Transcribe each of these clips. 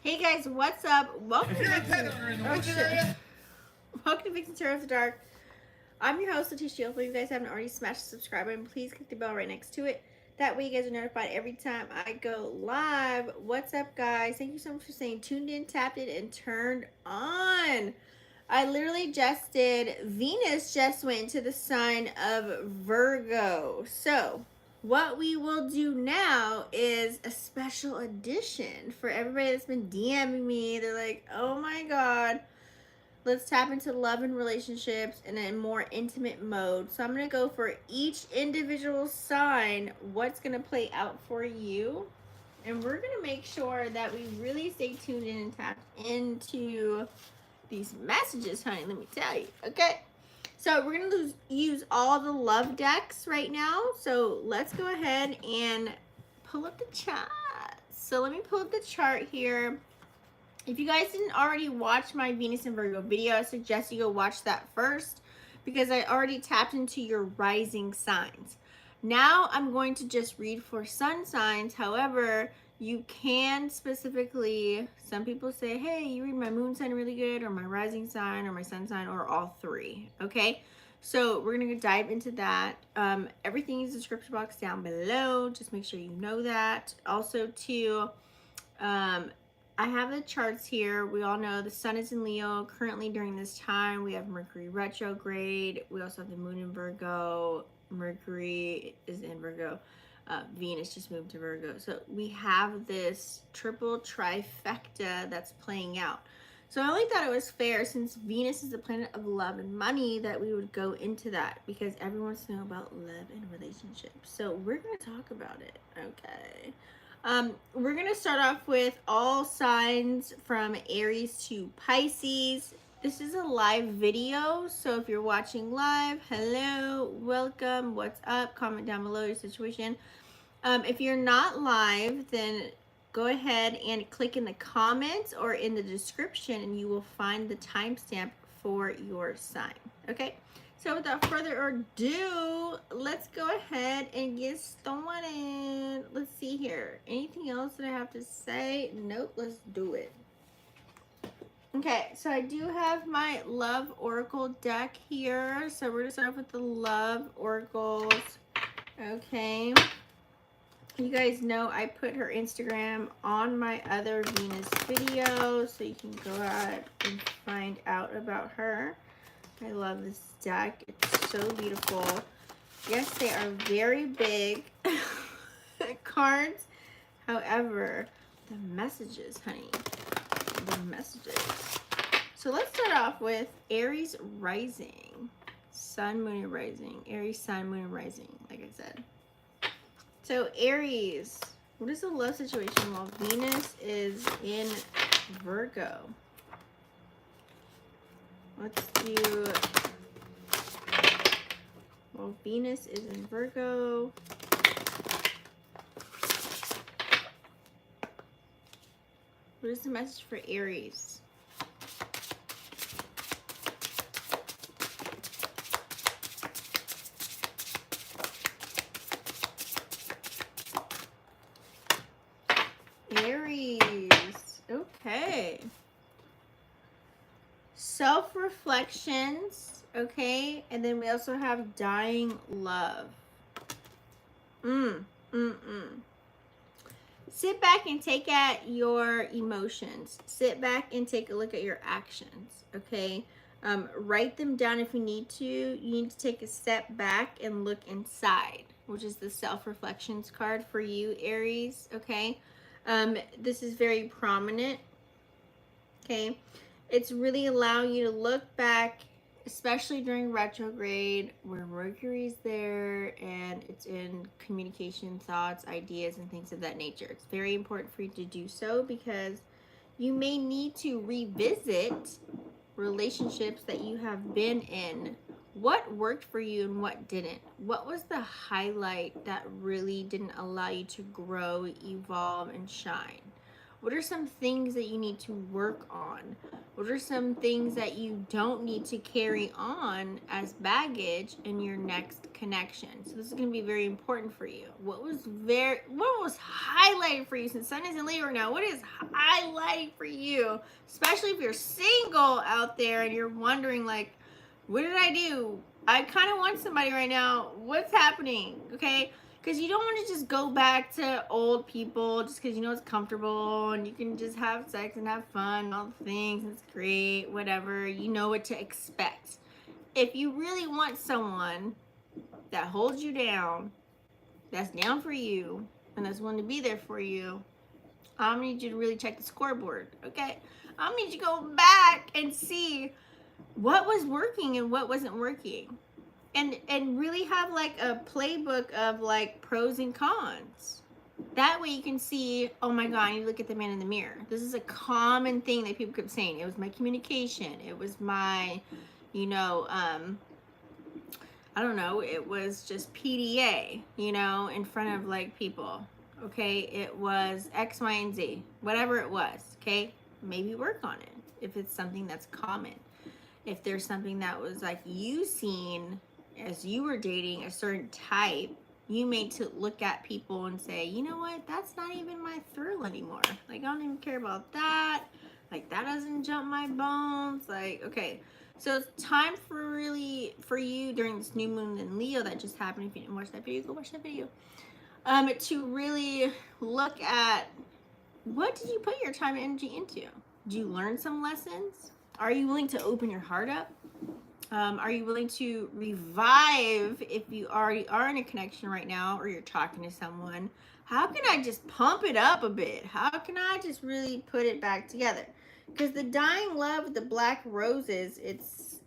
Hey guys, what's up? Welcome If to you're a Vixen. pet owner in the Oh Windsor shit! area, Welcome to Vixen Tarot After Dark. I'm your host, Letitia. Hopefully, you guys haven't already smashed the subscribe button. Please click the bell right next to it. That way, you guys are notified every time I go live. What's up, guys? Thank you so much for saying tuned in, tapped in, and turned on. I literally just did. Venus just went into the sign of Virgo. So, what we will do now is a special edition for everybody that's been DMing me. They're like, oh my God, let's tap into love and relationships in a more intimate mode. So, I'm going to go for each individual sign, what's going to play out for you. And we're going to make sure that we really stay tuned in and tapped into these messages, honey. Let me tell you. Okay. So we're going to use all the love decks right now. So let's go ahead and pull up the chart. So let me pull up the chart here. If you guys didn't already watch my Venus and Virgo video, I suggest you go watch that first because I already tapped into your rising signs. Now I'm going to just read for sun signs. However, you can specifically, some people say, hey, you read my moon sign really good, or my rising sign, or my sun sign, or all three. Okay. So we're going to dive into that. Everything is in the description box down below. Just make sure you know that. Also, too, I have the charts here. We all know the sun is in Leo currently during this time. We have Mercury retrograde. We also have the moon in Virgo. Mercury is in Virgo. Venus just moved to Virgo. So we have this triple trifecta that's playing out. So I only thought it was fair, since Venus is the planet of love and money, that we would go into that because everyone wants to know about love and relationships. So we're going to talk about it. Okay. We're going to start off with all signs from Aries to Pisces. This is a live video, so if you're watching live, hello, welcome, what's up, comment down below your situation. If you're not live, then go ahead and click in the comments or in the description and you will find the timestamp for your sign. Okay, so without further ado, let's go ahead and get started. Let's see here. Anything else that I have to say? Nope, let's do it. Okay, so I do have my Love Oracle deck here. So we're going to start off with the Love Oracles. Okay. You guys know I put her Instagram on my other Venus video, so you can go out and find out about her. I love this deck. It's so beautiful. Yes, they are very big cards. However, the messages, honey, the messages. So let's start off with Aries rising. Sun, moon, and rising. Aries, sun, moon, and rising, like I said. So Aries, what is the love situation while Venus is in Virgo? Let's do, while Venus is in Virgo, what is the message for Aries? Aries, okay. Self-reflections, okay, and then we also have dying love. Sit back and take at your emotions. Sit back and take a look at your actions, okay? Write them down if you need to. You need to take a step back and look inside, which is the self-reflections card for you, Aries, okay? This is very prominent, okay? It's really allowing you to look back, especially during retrograde where Mercury's there and it's in communication, thoughts, ideas, and things of that nature. It's very important for you to do so because you may need to revisit relationships that you have been in. What worked for you and what didn't? What was the highlight that really didn't allow you to grow, evolve, and shine? What are some things that you need to work on? What are some things that you don't need to carry on as baggage in your next connection? So this is going to be very important for you. What was highlighted for you, since Sun is in Libra now? What is highlighting for you, especially if you're single out there and you're wondering, like, what did I do? I kind of want somebody right now. What's happening? Okay. Because you don't want to just go back to old people just because you know it's comfortable and you can just have sex and have fun and all the things. It's great, whatever. You know what to expect. If you really want someone that holds you down, that's down for you, and that's willing to be there for you, I need you to really check the scoreboard, okay? I need you to go back and see what was working and what wasn't working. And really have like a playbook of like pros and cons. That way you can see, oh my God, I need to look at the man in the mirror. This is a common thing that people kept saying. It was my communication. It was my, I don't know, it was just PDA, in front of like people. Okay, it was X, Y, and Z, whatever it was. Okay, maybe work on it if it's something that's common. If there's something that was like you seen as you were dating a certain type, you may to look at people and say, you know what, that's not even my thrill anymore. Like, I don't even care about that. Like, that doesn't jump my bones. Like, okay. So it's time for you during this new moon in Leo that just happened. If you didn't watch that video, go watch that video. To really look at, what did you put your time and energy into? Did you learn some lessons? Are you willing to open your heart up? Are you willing to revive if you already are in a connection right now, or you're talking to someone? How can I just pump it up a bit? How can I just really put it back together? Because the dying love with the black roses, it's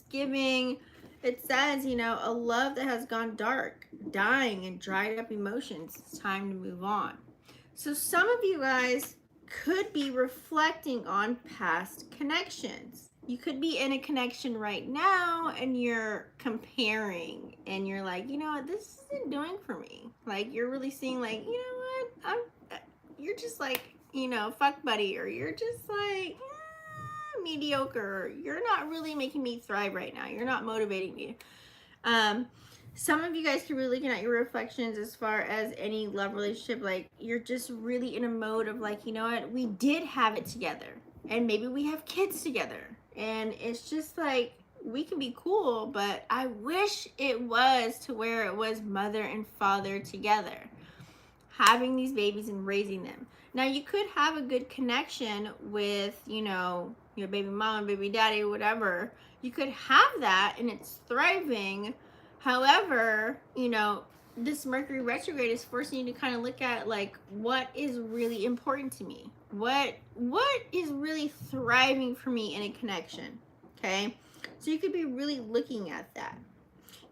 giving, it says, a love that has gone dark, dying, and dried up emotions. It's time to move on. So some of you guys could be reflecting on past connections. You could be in a connection right now and you're comparing and you're like, you know what, this isn't doing for me. Like, you're really seeing like, you know what, you're just like, fuck buddy, or you're just like mediocre. You're not really making me thrive right now. You're not motivating me. Some of you guys could be looking at your reflections as far as any love relationship. Like, you're just really in a mode of like, you know what, we did have it together and maybe we have kids together. And it's just like, we can be cool, but I wish it was to where it was mother and father together, having these babies and raising them. Now, you could have a good connection with, your baby mama, baby daddy, whatever. You could have that and it's thriving. However, this Mercury retrograde is forcing you to kind of look at like, what is really important to me? What is really thriving for me in a connection? Okay, so you could be really looking at that.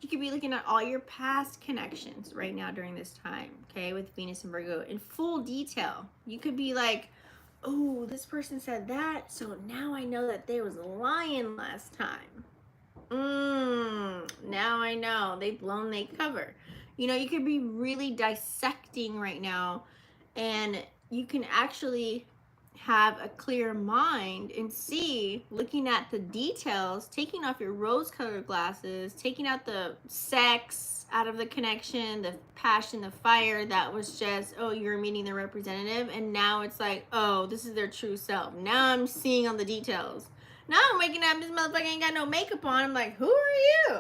You could be looking at all your past connections right now during this time, okay, with Venus and Virgo in full detail. You could be like, oh, this person said that, so now I know that they was lying last time. Now I know they've blown their cover. You could be really dissecting right now, and you can actually have a clear mind and see, looking at the details, taking off your rose-colored glasses, taking out the sex out of the connection, the passion, the fire that was just, oh, you're meeting the representative, and now it's like, oh, this is their true self. Now I'm seeing all the details. Now I'm waking up, this motherfucker ain't got no makeup on. I'm like, who are you?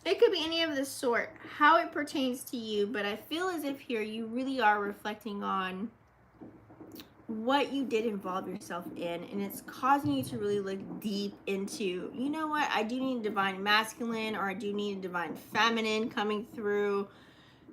It could be any of this sort, how it pertains to you, but I feel as if here you really are reflecting on what you did involve yourself in, and it's causing you to really look deep into, you know what, I do need a divine masculine, or I do need a divine feminine coming through.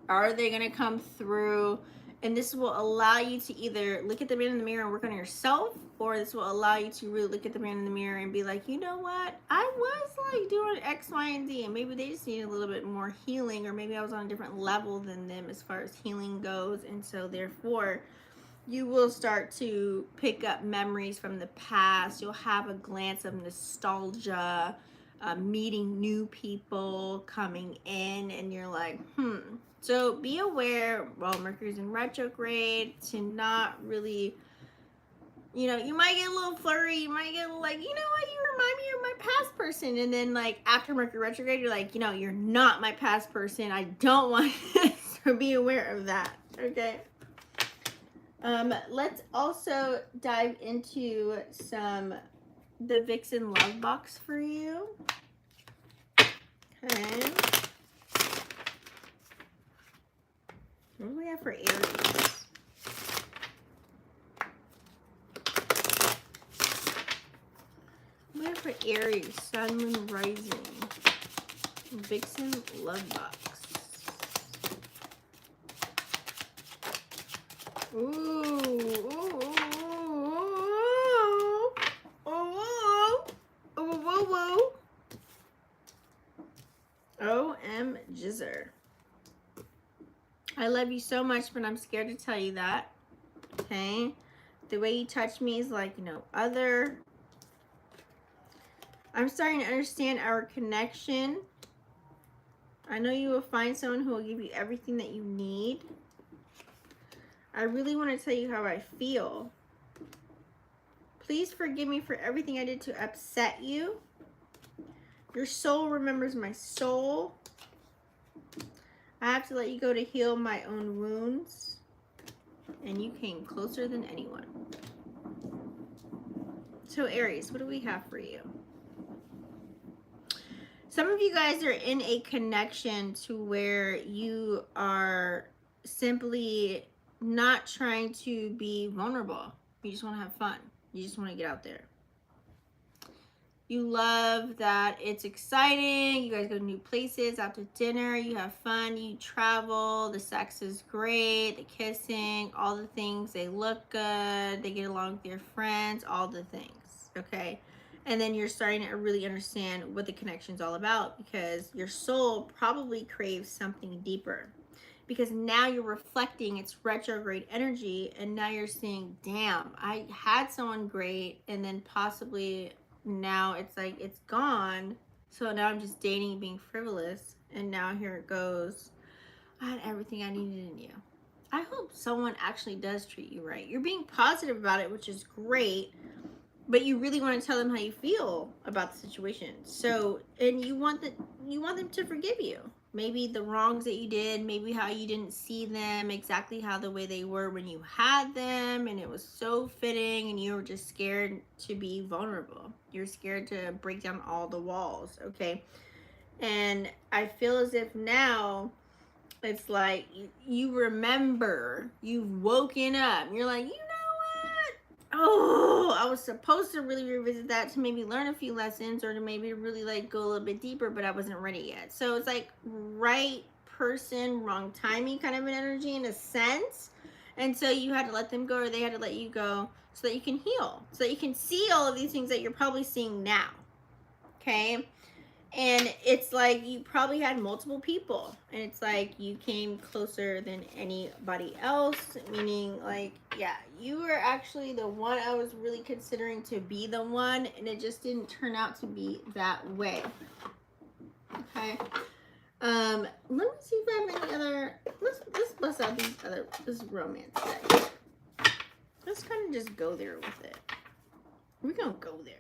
Are they going to come through? And this will allow you to either look at the man in the mirror and work on yourself, or this will allow you to really look at the man in the mirror and be like, you know what, I was like doing X, Y, and Z, and maybe they just need a little bit more healing, or maybe I was on a different level than them as far as healing goes. And so therefore, you will start to pick up memories from the past. You'll have a glance of nostalgia. meeting new people coming in, and you're like, So be aware while Mercury's in retrograde to not really, you might get a little flirty, you might get a little like, you know what, you remind me of my past person. And then like after Mercury retrograde, you're like, you're not my past person. I don't want this. So be aware of that. Okay. Let's also dive into the Vixen Love Box for you. Okay. What do we have for Aries? What do we have for Aries, Sun, Moon, Rising? Vixen Love Box. OM Jizzer. I love you so much, but I'm scared to tell you that. Okay? The way you touch me is like no other. I'm starting to understand our connection. I know you will find someone who will give you everything that you need. I really want to tell you how I feel. Please forgive me for everything I did to upset you. Your soul remembers my soul. I have to let you go to heal my own wounds. And you came closer than anyone. So Aries, what do we have for you? Some of you guys are in a connection to where you are simply not trying to be vulnerable. You just want to have fun. You just want to get out there. You love that it's exciting. You guys go to new places, out to dinner. You have fun. You travel. The sex is great. The kissing, all the things. They look good. They get along with their friends. All the things. Okay. And then you're starting to really understand what the connection's all about, because your soul probably craves something deeper. Because now you're reflecting its retrograde energy, and now you're seeing, damn, I had someone great, and then possibly now it's like it's gone. So now I'm just dating, being frivolous, and now here it goes. I had everything I needed in you. I hope someone actually does treat you right. You're being positive about it, which is great, but you really want to tell them how you feel about the situation. So, and you want them to forgive you. Maybe the wrongs that you did, maybe how you didn't see them exactly how the way they were when you had them, and it was so fitting, and you were just scared to be vulnerable. You're scared to break down all the walls, okay? And I feel as if now it's like you remember, you've woken up, you're like, oh, I was supposed to really revisit that to maybe learn a few lessons, or to maybe really like go a little bit deeper, but I wasn't ready yet. So it's like right person, wrong timing kind of an energy in a sense. And so you had to let them go, or they had to let you go, so that you can heal, so that you can see all of these things that you're probably seeing now. Okay. And it's like you probably had multiple people, and it's like you came closer than anybody else, meaning like, yeah, you were actually the one I was really considering to be the one, and it just didn't turn out to be that way. Okay. Let me see if I have any other, let's bust out this romance deck. Let's kind of just go there with it. We're gonna go there.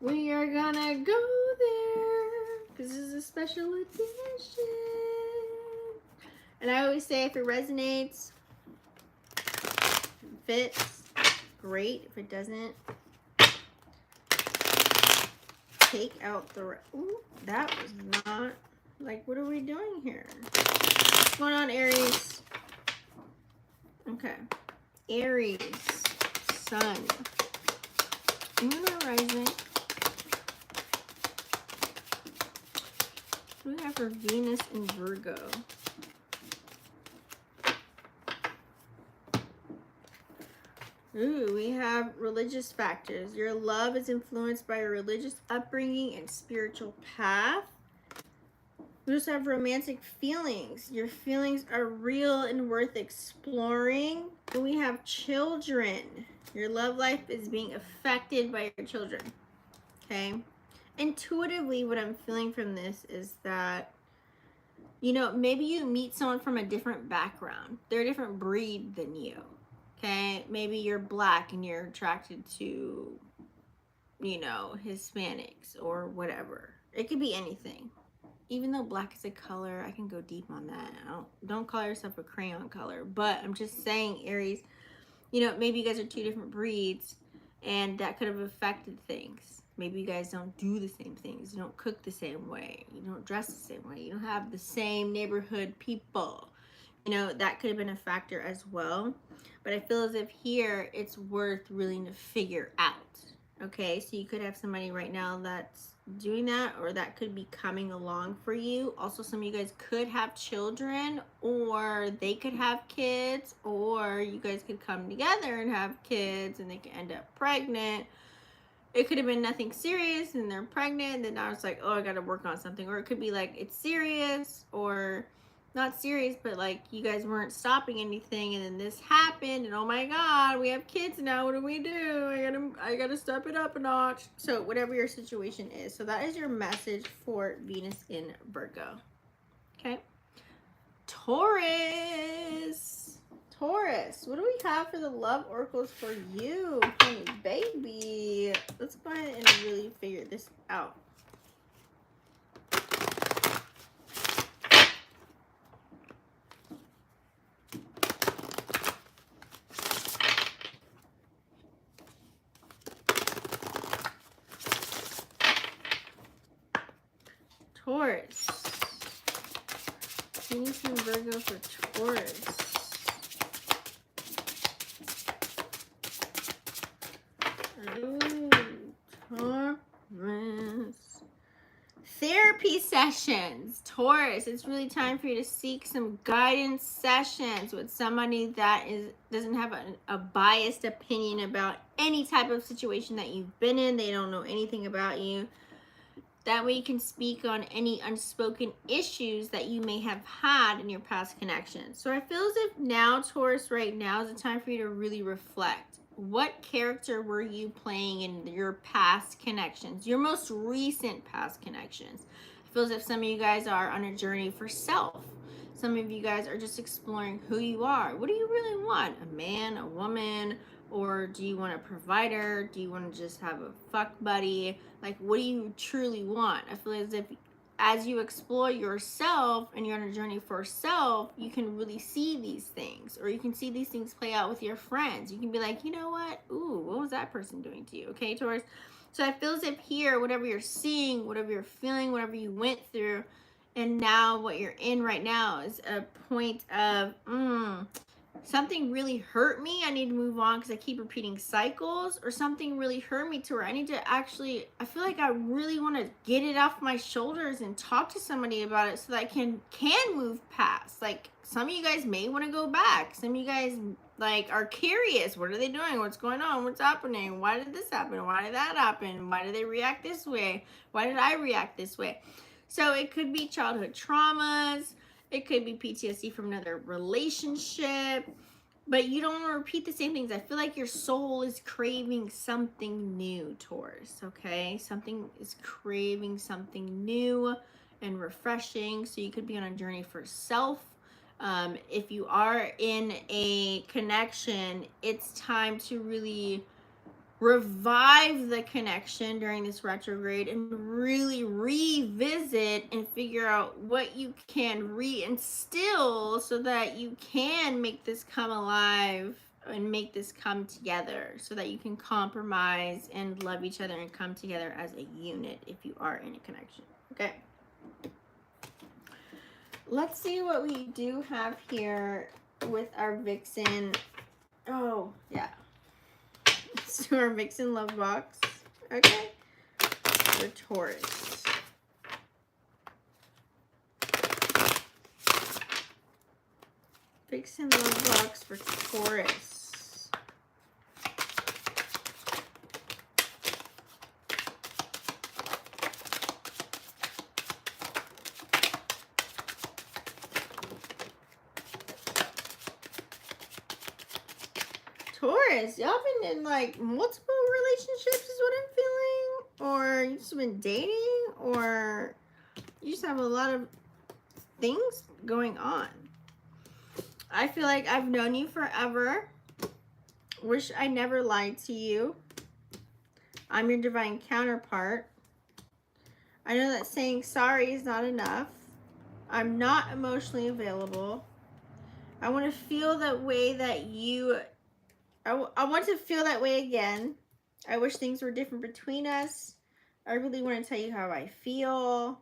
We are gonna go there, because this is a special edition. And I always say, if it resonates, fits, great. If it doesn't, take out the, ooh, that was not, like, what are we doing here? What's going on, Aries? Okay. Aries, Sun, Moon or Rising. What do we have for Venus and Virgo? Ooh, we have religious factors. Your love is influenced by your religious upbringing and spiritual path. We also have romantic feelings. Your feelings are real and worth exploring. And we have children. Your love life is being affected by your children. Okay? intuitively, what I'm feeling from this is that, you know, maybe you meet someone from a different background. They're a different breed than you. Okay? Maybe you're black and you're attracted to, you know, Hispanics or whatever. It could be anything. Even though black is a color, I can go deep on that. Don't call yourself a crayon color. But I'm just saying, Aries, you know, maybe you guys are two different breeds and that could have affected things. Maybe you guys don't do the same things. You don't cook the same way. You don't dress the same way. You don't have the same neighborhood people. You know, that could have been a factor as well. But I feel as if here it's worth really to figure out. Okay, so you could have somebody right now that's doing that, or that could be coming along for you. Also, some of you guys could have children, or they could have kids, or you guys could come together and have kids and they could end up pregnant. It could have been nothing serious and they're pregnant, and then now it's like, oh, I gotta work on something. Or it could be like it's serious, or not serious, but like you guys weren't stopping anything and then this happened and oh my god, we have kids now, what do we do? I gotta step it up a notch. So whatever your situation is, so that is your message for Venus in Virgo. Okay, Taurus, what do we have for the love oracles for you, honey baby? Let's go ahead and really figure this out. Taurus. Venus and Virgo for Taurus. Ooh, Taurus. Therapy sessions. Taurus, it's really time for you to seek some guidance sessions with somebody that doesn't have a biased opinion about any type of situation that you've been in. They don't know anything about you. That way you can speak on any unspoken issues that you may have had in your past connections. So I feel as if now, Taurus, right now is the time for you to really reflect. What character were you playing in your past connections, your most recent past connections? I feel as if some of you guys are on a journey for self. Some of you guys are just exploring who you are. What do you really want? A man, a woman, or do you want a provider? Do you want to just have a fuck buddy? Like, what do you truly want? I feel as if as you explore yourself and you're on a journey for self, you can really see these things, or you can see these things play out with your friends. You can be like, you know what? Ooh, what was that person doing to you? Okay, Taurus. So I feel as if here, whatever you're seeing, whatever you're feeling, whatever you went through, and now what you're in right now is a point of, something really hurt me, I need to move on because I keep repeating cycles, or something really hurt me to where I need to actually, I feel like I really want to get it off my shoulders and talk to somebody about it so that I can move past. Like, some of you guys may want to go back. Some of you guys like are curious. What are they doing? What's going on? What's happening? Why did this happen? Why did that happen? Why did they react this way? Why did I react this way? So it could be childhood traumas. It could be PTSD from another relationship, but you don't want to repeat the same things. I feel like your soul is craving something new, Taurus, okay? Something is craving something new and refreshing, so you could be on a journey for self. If you are in a connection, it's time to really revive the connection during this retrograde and really revisit and figure out what you can reinstill so that you can make this come alive and make this come together, so that you can compromise and love each other and come together as a unit if you are in a connection. Okay, let's see what we do have here with our Vixen. Oh yeah, to our Vixen love box. Okay, for Taurus. Vixen love box for Taurus. Taurus, y'all been in like multiple relationships is what I'm feeling, or you've just been dating, or you just have a lot of things going on. I feel like I've known you forever. Wish I never lied to you. I'm your divine counterpart. I know that saying sorry is not enough. I'm not emotionally available. I want to feel that way that you... I want to feel that way again. I wish things were different between us. I really want to tell you how I feel.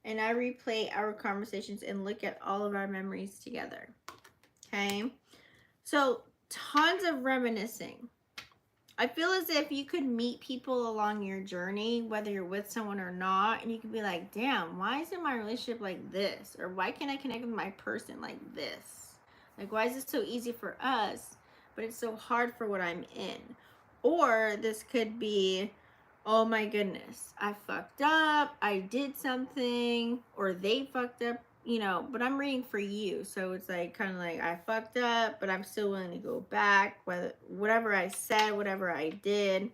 And I replay our conversations and look at all of our memories together. Okay? So, tons of reminiscing. I feel as if you could meet people along your journey, whether you're with someone or not, and you could be like, damn, why isn't my relationship like this? Or why can't I connect with my person like this? Like, why is it so easy for us, but it's so hard for what I'm in? Or this could be, oh my goodness, I fucked up, I did something, or they fucked up, you know, but I'm reading for you. So it's like, kind of like, I fucked up, but I'm still willing to go back, whatever I said, whatever I did.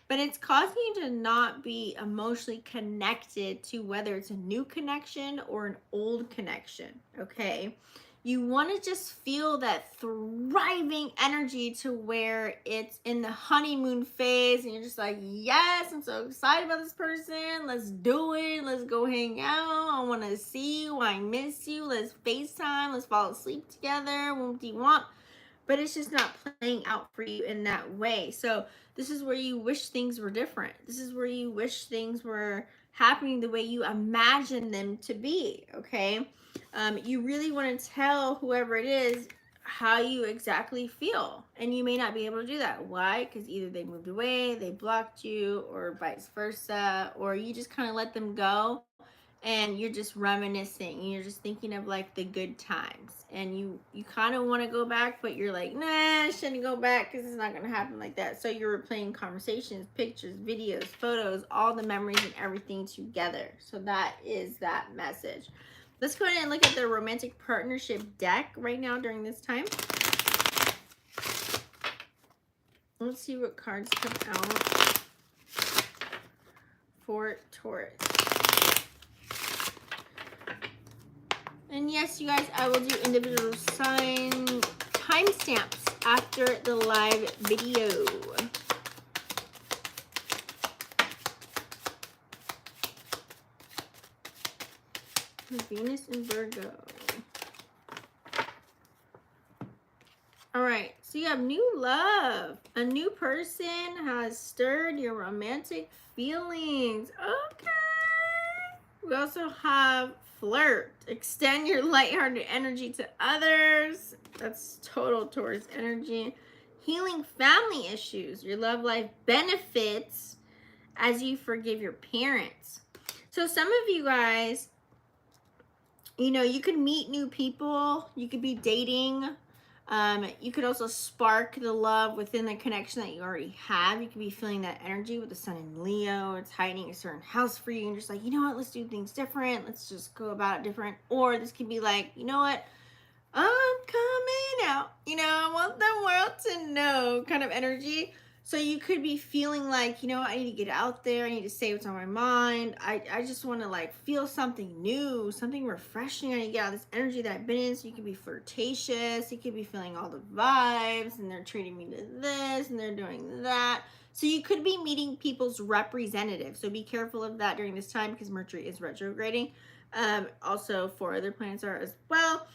But it's causing you to not be emotionally connected to whether it's a new connection or an old connection, okay? You want to just feel that thriving energy to where it's in the honeymoon phase and you're just like, yes, I'm so excited about this person. Let's do it. Let's go hang out. I want to see you. I miss you. Let's FaceTime. Let's fall asleep together. What do you want? But it's just not playing out for you in that way. So this is where you wish things were different. This is where you wish things were happening the way you imagine them to be, okay? You really want to tell whoever it is how you exactly feel. And you may not be able to do that. Why? Because either they moved away, they blocked you, or vice versa, or you just kind of let them go and you're just reminiscing and you're just thinking of like the good times, and you kind of want to go back, but you're like, nah, I shouldn't go back because it's not going to happen like that. So you're replaying conversations, pictures, videos, photos, all the memories and everything together. So that is that message. Let's go ahead and look at the romantic partnership deck right now during this time. Let's see what cards come out for Taurus. And yes, you guys, I will do individual sign timestamps after the live video. Venus and Virgo. All right, so you have new love. A new person has stirred your romantic feelings. Okay. We also have flirt. Extend your lighthearted energy to others. That's total Taurus energy. Healing family issues. Your love life benefits as you forgive your parents. So some of you guys, you know, you could meet new people. You could be dating. You could also spark the love within the connection that you already have. You could be feeling that energy with the sun in Leo. It's heightening a certain house for you. And just like, you know what, let's do things different. Let's just go about it different. Or this could be like, you know what, I'm coming out. You know, I want the world to know kind of energy. So you could be feeling like, you know, I need to get out there. I need to say what's on my mind. I just want to like feel something new, something refreshing. I need to get out of this energy that I've been in. So you could be flirtatious. You could be feeling all the vibes and they're treating me to this and they're doing that. So you could be meeting people's representatives. So be careful of that during this time because Mercury is retrograding. Also 4 other planets are as well.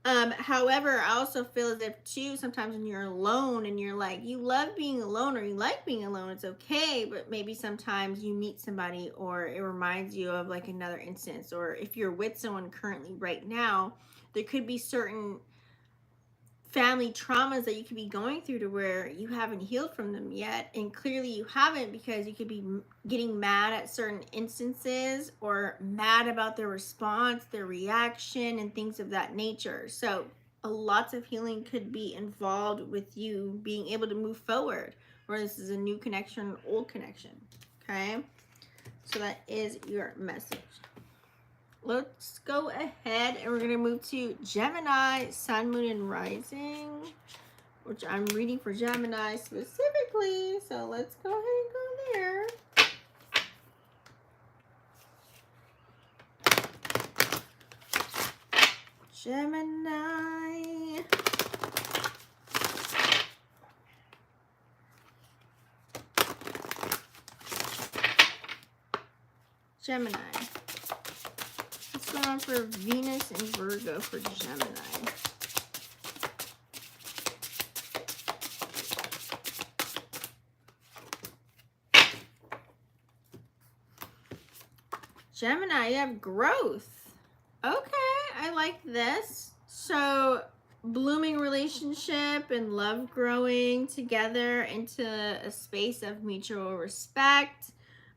However, I also feel as if too, sometimes when you're alone and you're like, you love being alone or you like being alone, it's okay. But maybe sometimes you meet somebody or it reminds you of like another instance, or if you're with someone currently right now, there could be certain family traumas that you could be going through to where you haven't healed from them yet. And clearly you haven't, because you could be getting mad at certain instances or mad about their response, their reaction, and things of that nature. So lots of healing could be involved with you being able to move forward, whether this is a new connection or old connection. Okay, so that is your message. Let's go ahead and we're going to move to Gemini, Sun, Moon, and Rising, which I'm reading for Gemini specifically. So let's go ahead and go there. Gemini. Gemini. What's going on for Venus and Virgo for Gemini? Gemini, you have growth. Okay, I like this. So, blooming relationship and love growing together into a space of mutual respect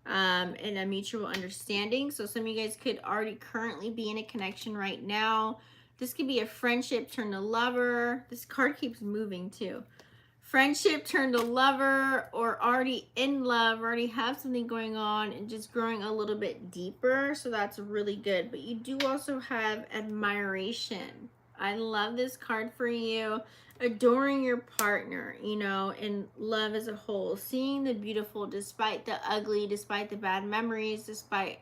and a mutual understanding. So, some of you guys could already currently be in a connection right now. This could be a friendship turned to lover. This card keeps moving too. Friendship turned to lover, or already in love, already have something going on and just growing a little bit deeper. So that's really good. But you do also have admiration. I love this card for you. Adoring your partner, you know, and love as a whole. Seeing the beautiful despite the ugly, despite the bad memories, despite,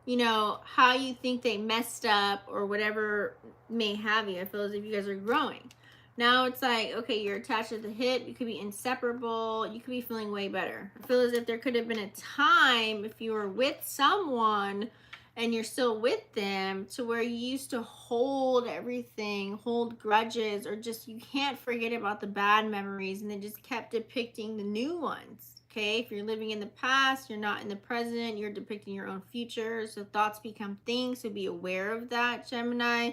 you know, how you think they messed up or whatever may have you. I feel as if you guys are growing. Now it's like, okay, you're attached at the hip. You could be inseparable. You could be feeling way better. I feel as if there could have been a time if you were with someone and you're still with them to where you used to hold everything, hold grudges, or just you can't forget about the bad memories and they just kept depicting the new ones. Okay, if you're living in the past, you're not in the present, you're depicting your own future. So thoughts become things. So be aware of that, Gemini.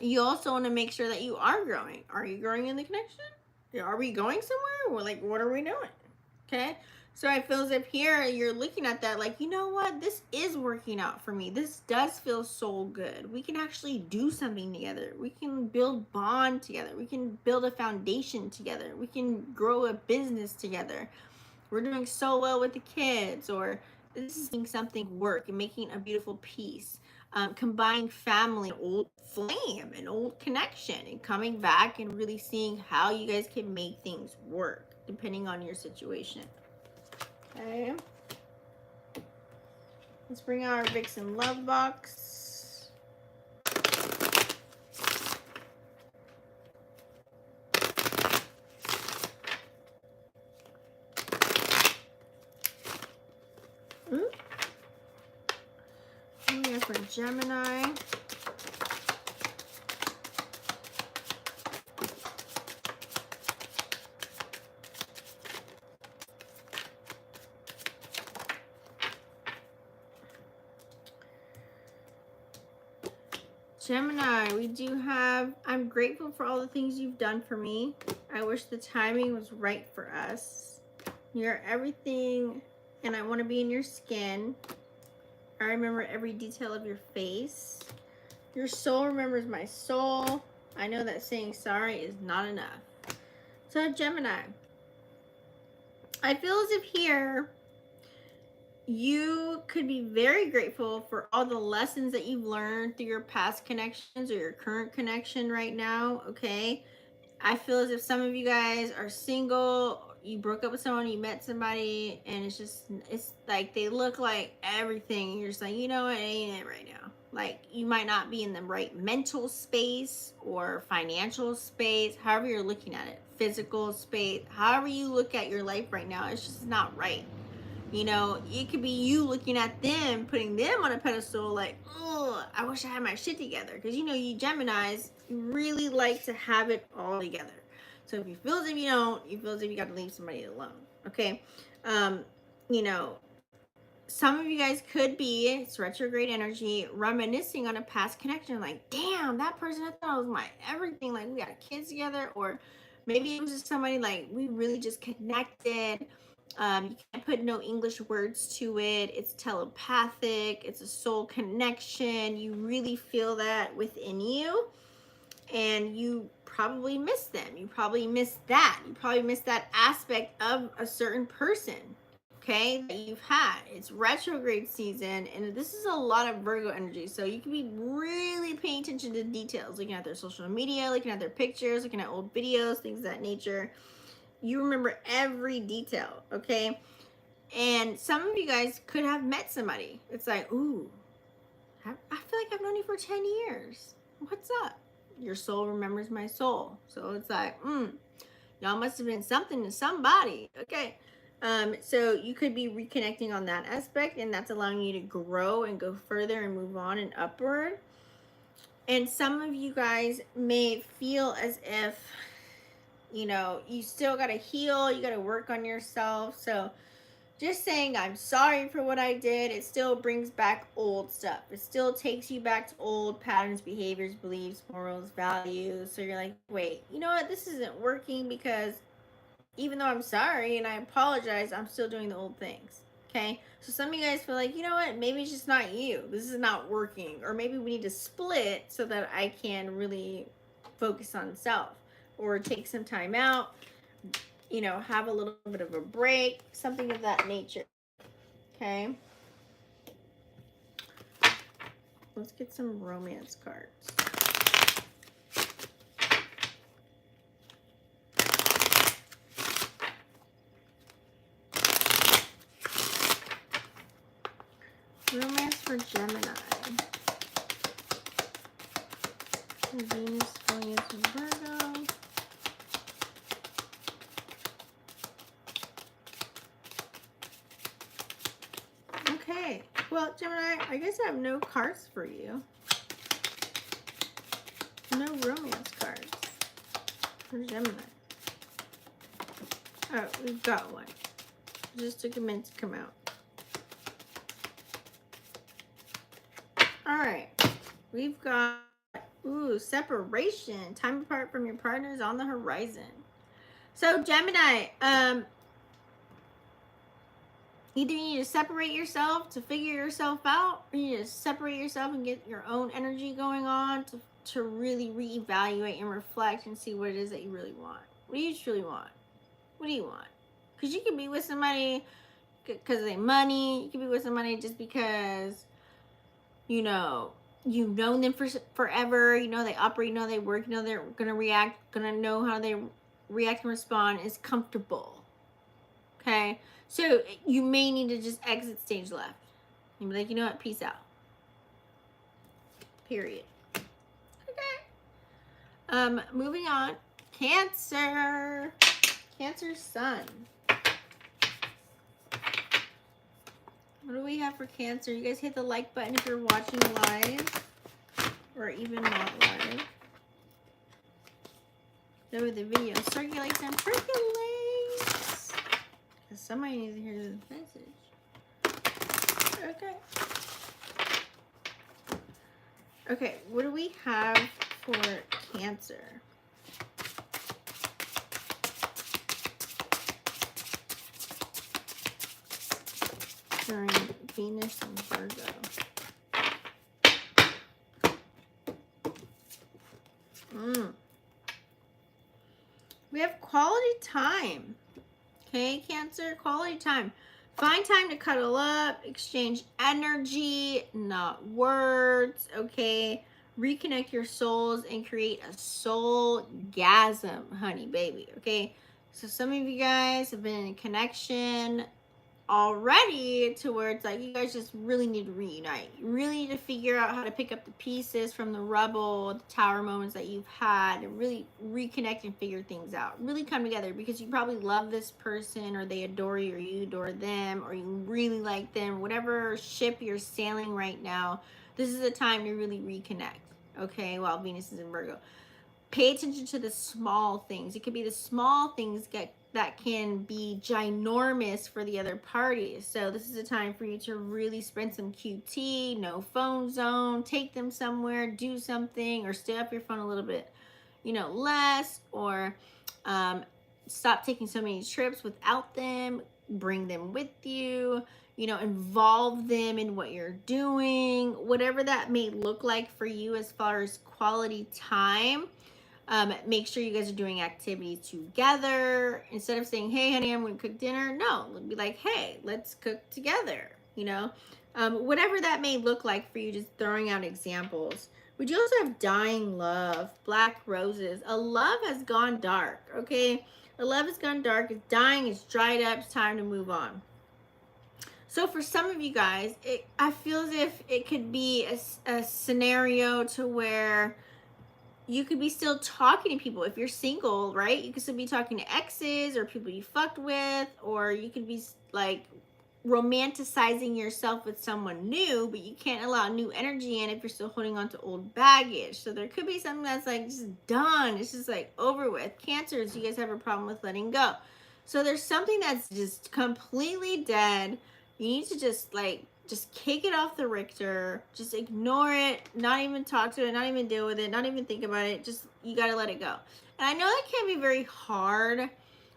You also want to make sure that you are growing. Are you growing in the connection? Are we going somewhere? Well, like, what are we doing? Okay. So I feel as if here you're looking at that like, you know what? This is working out for me. This does feel so good. We can actually do something together. We can build bond together. We can build a foundation together. We can grow a business together. We're doing so well with the kids, or this is making something work and making a beautiful piece. Combining family, an old flame, an old connection, and coming back and really seeing how you guys can make things work depending on your situation. Okay. Let's bring out our Vixen Love Box. Here for Gemini. Gemini, we do have, I'm grateful for all the things you've done for me. I wish the timing was right for us. You're everything, and I want to be in your skin. I remember every detail of your face. Your soul remembers my soul. I know that saying sorry is not enough. So Gemini, I feel as if here you could be very grateful for all the lessons that you've learned through your past connections or your current connection right now. Okay. I feel as if some of you guys are single, you broke up with someone, you met somebody, and it's like they look like everything. And you're just like, you know what, it ain't it right now. Like, you might not be in the right mental space or financial space, however you're looking at it, physical space, however you look at your life right now, it's just not right. You know, it could be you looking at them, putting them on a pedestal like, oh, I wish I had my shit together. Because, you know, you Geminis, you really like to have it all together. So if you feel as if you don't, you feel as if you got to leave somebody alone. Okay. You know, some of you guys could be, it's retrograde energy, reminiscing on a past connection. Like, damn, that person, I thought was my everything. Like, we got kids together. Or maybe it was just somebody like, we really just connected. You can't put no English words to it. It's telepathic. It's a soul connection. You really feel that within you. And you probably miss them. You probably miss that. You probably miss that aspect of a certain person. Okay, that you've had. It's retrograde season, and this is a lot of Virgo energy. So you can be really paying attention to details, looking at their social media, looking at their pictures, looking at old videos, things of that nature. You remember every detail, okay? And some of you guys could have met somebody. It's like, ooh, I feel like I've known you for 10 years. What's up? Your soul remembers my soul. So it's like, y'all must have been something to somebody. Okay. So you could be reconnecting on that aspect, and that's allowing you to grow and go further and move on and upward. And some of you guys may feel as if, you know, you still got to heal, you got to work on yourself. So just saying I'm sorry for what I did, it still brings back old stuff. It still takes you back to old patterns, behaviors, beliefs, morals, values. So you're like, wait, you know what? This isn't working because even though I'm sorry and I apologize, I'm still doing the old things. Okay? So some of you guys feel like, you know what? Maybe it's just not you. This is not working. Or maybe we need to split so that I can really focus on self. Or take some time out, you know, have a little bit of a break, something of that nature. Okay? Let's get some romance cards. Romance for Gemini. Venus going into Virgo. Okay. Well, Gemini, I guess I have no cards for you. No romance cards for Gemini. Oh, we've got one. Just took a minute to come out. Alright. We've got, separation. Time apart from your partner is on the horizon. So, Gemini, either you need to separate yourself to figure yourself out, or you need to separate yourself and get your own energy going on to really reevaluate and reflect and see what it is that you really want. What do you truly want? What do you want? Because you can be with somebody because of their money. You can be with somebody just because, you know, you've known them for forever. You know they operate, you know they work, you know they're going to react, going to know how they react and respond is comfortable. Okay? So you may need to just exit stage left. And be like, you know what? Peace out. Period. Okay. Moving on. Cancer. Cancer sun. What do we have for Cancer? You guys hit the like button if you're watching live. Or even not live. Go with the video. Circulates and percolates. Because somebody needs to hear the message. Okay. Okay, what do we have for Cancer? During Venus and Virgo. We have quality time. Okay, Cancer, quality time. Find time to cuddle up, exchange energy, not words, okay? Reconnect your souls and create a soul-gasm, honey, baby, okay? So some of you guys have been in connection already to where it's like you guys just really need to reunite. You really need to figure out how to pick up the pieces from the rubble, the tower moments that you've had, and really reconnect and figure things out. Really come together because you probably love this person, or they adore you, or you adore them, or you really like them. Whatever ship you're sailing right now, this is a time to really reconnect. Okay, while Venus is in Virgo. Pay attention to the small things. It could be the small things that can be ginormous for the other party. So this is a time for you to really spend some QT, no phone zone, take them somewhere, do something, or stay off your phone a little bit, you know, less, or stop taking so many trips without them, bring them with you, you know, involve them in what you're doing, whatever that may look like for you as far as quality time. Make sure you guys are doing activities together. Instead of saying, hey, honey, I'm going to cook dinner. No, be like, hey, let's cook together. You know, whatever that may look like for you, just throwing out examples. We do also have dying love, black roses. A love has gone dark, okay? A love has gone dark. It's dying. It's dried up. It's time to move on. So for some of you guys, I feel as if it could be a scenario to where you could be still talking to people. If you're single, right? You could still be talking to exes or people you fucked with, or you could be like romanticizing yourself with someone new, but you can't allow new energy in if you're still holding on to old baggage. So there could be something that's like just done. It's just like over with. Cancers, you guys have a problem with letting go. So there's something that's just completely dead. You need to just kick it off the Richter, just ignore it, not even talk to it, not even deal with it, not even think about it. Just, you got to let it go. And I know that can be very hard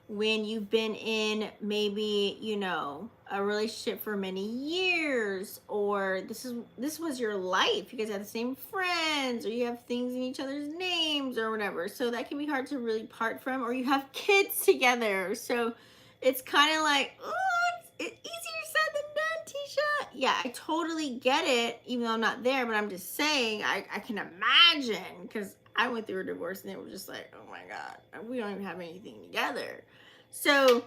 when you've been in maybe, you know, a relationship for many years, or this was your life. You guys have the same friends, or you have things in each other's names or whatever. So that can be hard to really part from, or you have kids together. So it's kind of like, oh, it's easier said than done, Tisha. Yeah, I totally get it, even though I'm not there, but I'm just saying, I can imagine, because I went through a divorce and it was just like, oh my God, we don't even have anything together. So,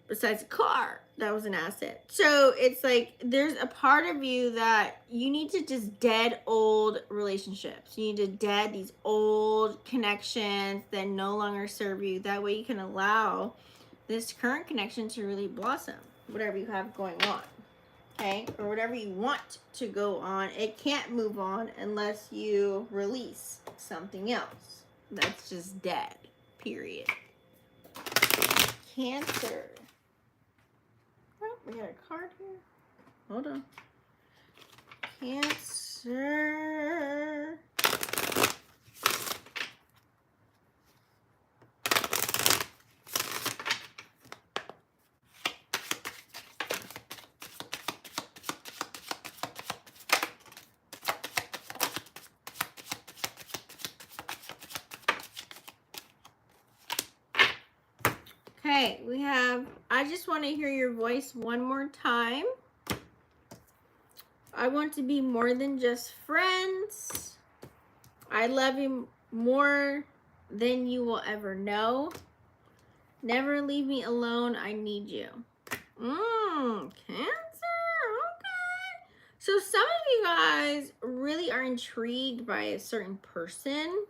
besides a car, that was an asset. So it's like, there's a part of you that you need to just dead old relationships. You need to dead these old connections that no longer serve you. That way you can allow this current connection to really blossom, whatever you have going on, okay? Or whatever you want to go on. It can't move on unless you release something else. That's just dead, period. Cancer. Oh, we got a card here. Hold on. Cancer. Okay, we have, I just want to hear your voice one more time. I want to be more than just friends. I love you more than you will ever know. Never leave me alone. I need you. Cancer. Okay. So some of you guys really are intrigued by a certain person.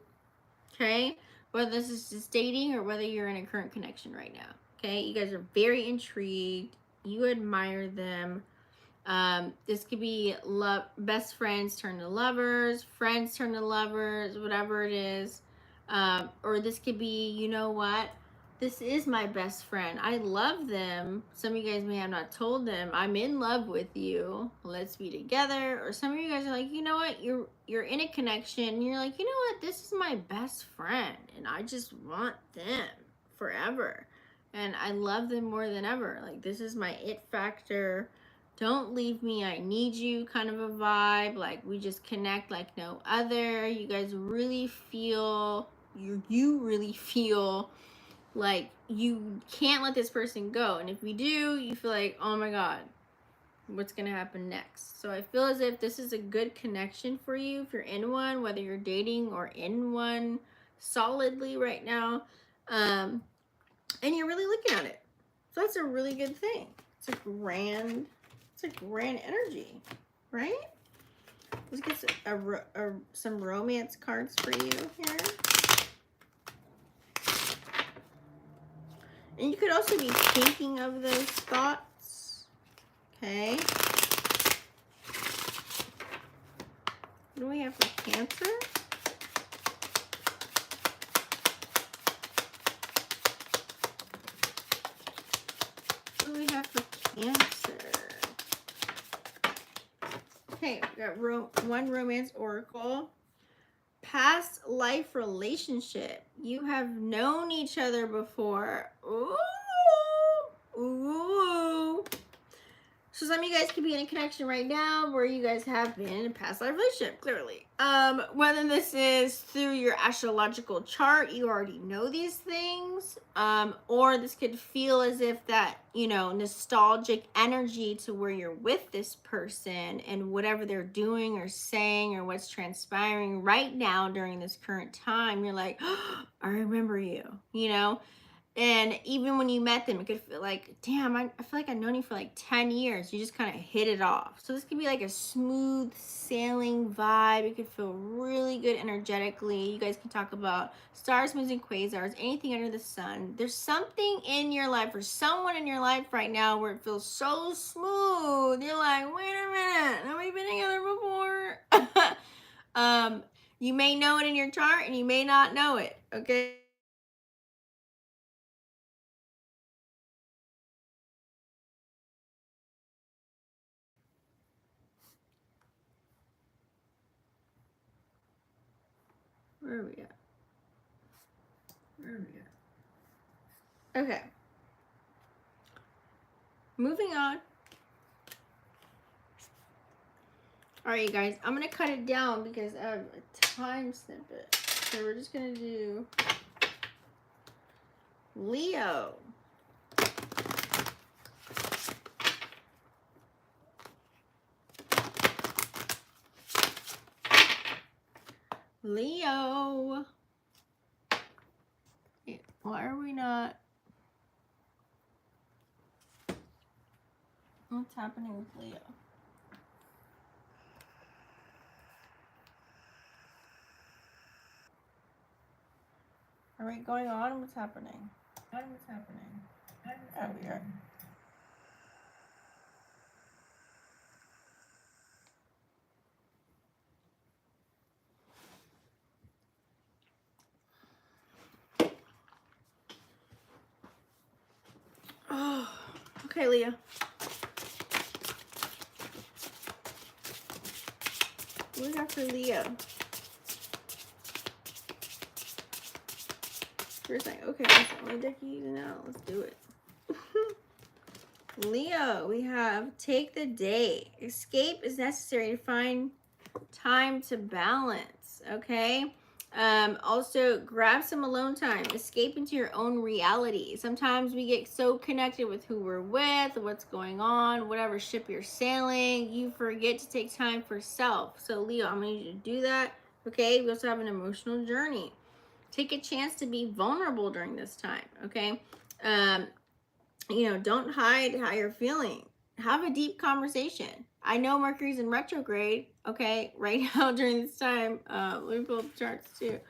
Okay. Whether this is just dating or whether you're in a current connection right now. Okay. You guys are very intrigued. You admire them. This could be love, best friends turn to lovers, friends turn to lovers, whatever it is. Or this could be, you know what? This is my best friend. I love them. Some of you guys may have not told them, I'm in love with you. Let's be together. Or some of you guys are like, you know what? You're in a connection and you're like, you know what? This is my best friend and I just want them forever. And I love them more than ever. Like, this is my it factor. Don't leave me, I need you kind of a vibe. Like, we just connect like no other. You guys really feel, you really feel like you can't let this person go. And if you do, you feel like, oh my God, what's gonna happen next? So I feel as if this is a good connection for you if you're in one, whether you're dating or in one solidly right now. And you're really looking at it. So that's a really good thing. It's a grand energy, right? Let's get some romance cards for you here. And you could also be thinking of those thoughts, okay? What do we have for Cancer? What do we have for Cancer? Okay, we got one romance oracle. Past life relationship. You have known each other before. Ooh. Ooh. So some of you guys could be in a connection right now where you guys have been in a past life relationship, clearly. Whether this is through your astrological chart, you already know these things, or this could feel as if that, you know, nostalgic energy to where you're with this person and whatever they're doing or saying or what's transpiring right now during this current time, you're like, oh, I remember you, you know? And even when you met them, it could feel like, damn, I feel like I've known you for like 10 years. You just kind of hit it off. So this could be like a smooth sailing vibe. It could feel really good energetically. You guys can talk about stars, moons, and quasars, anything under the sun. There's something in your life or someone in your life right now where it feels so smooth. You're like, wait a minute, have we been together before? You may know it in your chart and you may not know it, okay? Where are we at? Okay. Moving on. All right, you guys. I'm going to cut it down because I have a time snippet. So we're just going to do Leo. Leo. Why are we not? What's happening with Leo? Are we going on? What's happening? Oh, we are. Oh, okay, Leo. What do we got for Leo? First thing, okay, that's the only deck you use now. Let's do it. Leo, we have take the day. Escape is necessary to find time to balance, okay? Also, grab some alone time. Escape into your own reality. Sometimes we get so connected with who we're with, what's going on, whatever ship you're sailing, you forget to take time for self. So, Leo, I'm going to need you to do that, okay? We also have an emotional journey. Take a chance to be vulnerable during this time, okay? Don't hide how you're feeling. Have a deep conversation. I know Mercury's in retrograde, okay, right now during this time. Let me pull up the charts too.